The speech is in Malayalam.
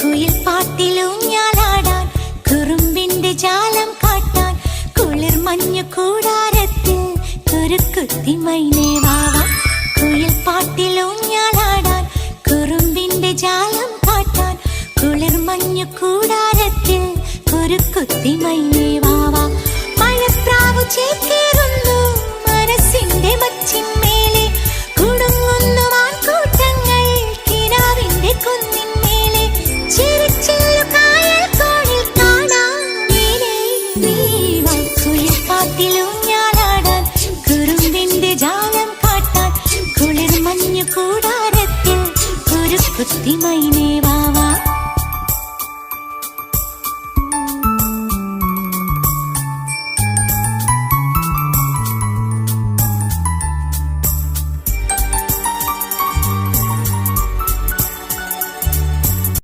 കുയിൽ പാട്ടിലൂഞ്ഞാലാടാൻ കുറുമ്പിന്റെ ജാലം കാട്ടാൻ കുളിർ മഞ്ഞു കൂടാരത്തിൽ കുരുക്കുത്തി മൈനേ വാവാ. കുയിൽ പാട്ടിലൂഞ്ഞാലാടാൻ കുറുമ്പിന്റെ ജാലം കാട്ടാൻ കുളിർ മഞ്ഞു കൂടാരത്തിൽ കുരുക്കുത്തി മൈനേ വാവാ. മഴപ്രാവു ചേക്കേറുന്നു മനസ്സിന്റെ മച്ചിന്മേലെ കുടുങ്ങുന്നു മാൻകൂട്ടങ്ങൾ കിനാവിന്റെ കുന്നിന്മേലെ ചിരിച്ചില്ലു കായൽ കോണിൽ കാണാൻ നീലേ നീവാ. കുയിൽ പാട്ടിലൂഞ്ഞാലാടാൻ കുറുമ്പിന്റെ ജാലം കാട്ടാൻ കുളിർ മഞ്ഞു കൂടാരത്തിൽ കുരുക്കുത്തി മൈന